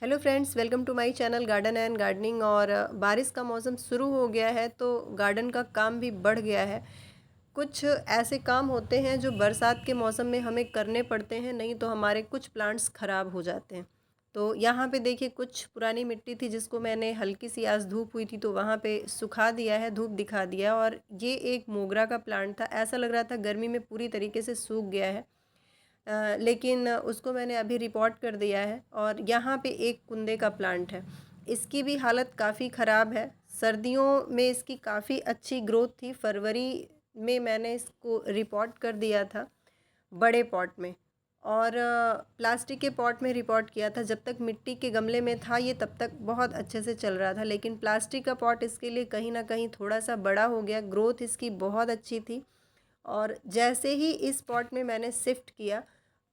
Hello friends, welcome to my channel garden and gardening. और बारिश का मौसम शुरू हो गया है तो गार्डन का काम भी बढ़ गया है। कुछ ऐसे काम होते हैं जो बरसात के मौसम में हमें करने पड़ते हैं, नहीं तो हमारे कुछ प्लांट्स ख़राब हो जाते हैं। तो यहाँ पे देखिए, कुछ पुरानी मिट्टी थी जिसको मैंने हल्की सी आज धूप हुई थी तो वहाँ पे सुखा दिया है, धूप दिखा दिया। और ये एक मोगरा का प्लांट था, ऐसा लग रहा था गर्मी में पूरी तरीके से सूख गया है। लेकिन उसको मैंने अभी रिपोर्ट कर दिया है। और यहाँ पे एक कुंदे का प्लांट है, इसकी भी हालत काफ़ी ख़राब है। सर्दियों में इसकी काफ़ी अच्छी ग्रोथ थी, फरवरी में मैंने इसको रिपोर्ट कर दिया था बड़े पॉट में। और प्लास्टिक के पॉट में रिपोर्ट किया था। जब तक मिट्टी के गमले में था ये तब तक बहुत अच्छे से चल रहा था, लेकिन प्लास्टिक का पॉट इसके लिए कहीं ना कहीं थोड़ा सा बड़ा हो गया। ग्रोथ इसकी बहुत अच्छी थी और जैसे ही इस पॉट में मैंने शिफ्ट किया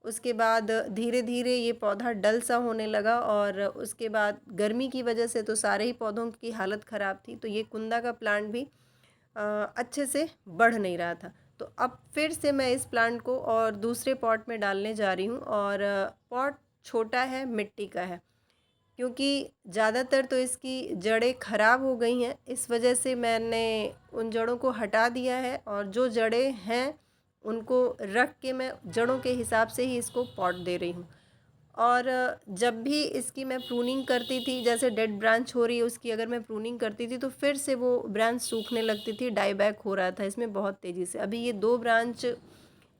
उसके बाद धीरे धीरे ये पौधा डल सा होने लगा। और उसके बाद गर्मी की वजह से तो सारे ही पौधों की हालत ख़राब थी, तो ये कुंदा का प्लांट भी अच्छे से बढ़ नहीं रहा था। तो अब फिर से मैं इस प्लांट को और दूसरे पॉट में डालने जा रही हूँ। और पॉट छोटा है, मिट्टी का है, क्योंकि ज़्यादातर तो इसकी जड़ें ख़राब हो गई हैं। इस वजह से मैंने उन जड़ों को हटा दिया है और जो जड़ें हैं उनको रख के मैं जड़ों के हिसाब से ही इसको पॉट दे रही हूँ। और जब भी इसकी मैं प्रूनिंग करती थी, जैसे डेड ब्रांच हो रही है उसकी अगर मैं प्रूनिंग करती थी तो फिर से वो ब्रांच सूखने लगती थी, डाई बैक हो रहा था इसमें बहुत तेज़ी से। अभी ये 2 ब्रांच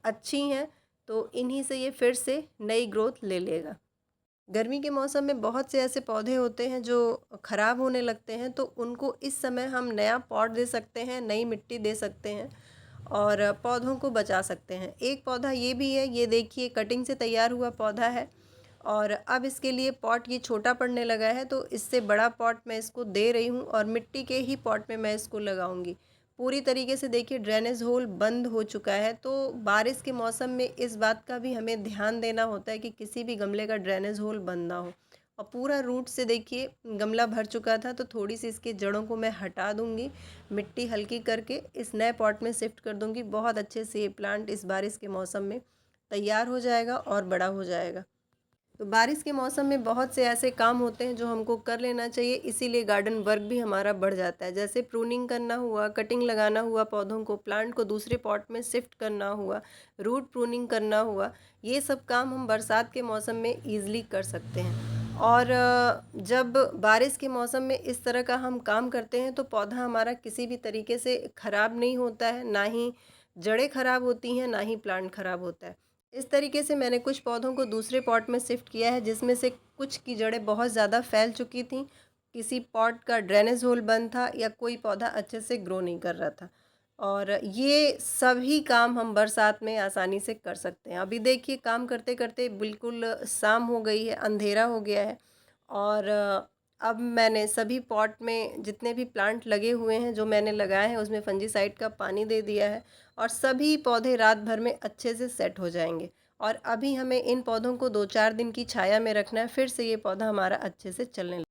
अच्छी हैं तो इन्हीं से ये फिर से नई ग्रोथ ले लेगा। गर्मी के मौसम में बहुत से ऐसे पौधे होते हैं जो ख़राब होने लगते हैं, तो उनको इस समय हम नया पॉट दे सकते हैं, नई मिट्टी दे सकते हैं और पौधों को बचा सकते हैं। एक पौधा ये भी है, ये देखिए कटिंग से तैयार हुआ पौधा है। और अब इसके लिए पॉट ये छोटा पड़ने लगा है तो इससे बड़ा पॉट मैं इसको दे रही हूँ और मिट्टी के ही पॉट में मैं इसको लगाऊंगी। पूरी तरीके से देखिए ड्रेनेज होल बंद हो चुका है। तो बारिश के मौसम में इस बात का भी हमें ध्यान देना होता है कि किसी भी गमले का ड्रेनेज होल बंद ना हो। और पूरा रूट से देखिए गमला भर चुका था तो थोड़ी सी इसकी जड़ों को मैं हटा दूंगी, मिट्टी हल्की करके इस नए पॉट में शिफ्ट कर दूंगी। बहुत अच्छे से ये प्लांट इस बारिश के मौसम में तैयार हो जाएगा और बड़ा हो जाएगा। तो बारिश के मौसम में बहुत से ऐसे काम होते हैं जो हमको कर लेना चाहिए, इसीलिए गार्डन वर्क भी हमारा बढ़ जाता है। जैसे प्रूनिंग करना हुआ, कटिंग लगाना हुआ पौधों को, प्लांट को दूसरे पॉट में शिफ्ट करना हुआ, रूट प्रूनिंग करना हुआ, ये सब काम हम बरसात के मौसम में ईज़िली कर सकते हैं। और जब बारिश के मौसम में इस तरह का हम काम करते हैं तो पौधा हमारा किसी भी तरीके से ख़राब नहीं होता है, ना ही जड़ें ख़राब होती हैं, ना ही प्लांट ख़राब होता है। इस तरीके से मैंने कुछ पौधों को दूसरे पॉट में शिफ्ट किया है, जिसमें से कुछ की जड़ें बहुत ज़्यादा फैल चुकी थीं, किसी पॉट का ड्रेनेज होल बंद था या कोई पौधा अच्छे से ग्रो नहीं कर रहा था। और ये सभी काम हम बरसात में आसानी से कर सकते हैं। अभी देखिए काम करते करते बिल्कुल शाम हो गई है, अंधेरा हो गया है। और अब मैंने सभी पॉट में जितने भी प्लांट लगे हुए हैं जो मैंने लगाए हैं उसमें फंजीसाइड का पानी दे दिया है और सभी पौधे रात भर में अच्छे से सेट हो जाएंगे। और अभी हमें इन पौधों को 2-4 दिन की छाया में रखना है, फिर से ये पौधा हमारा अच्छे से चलने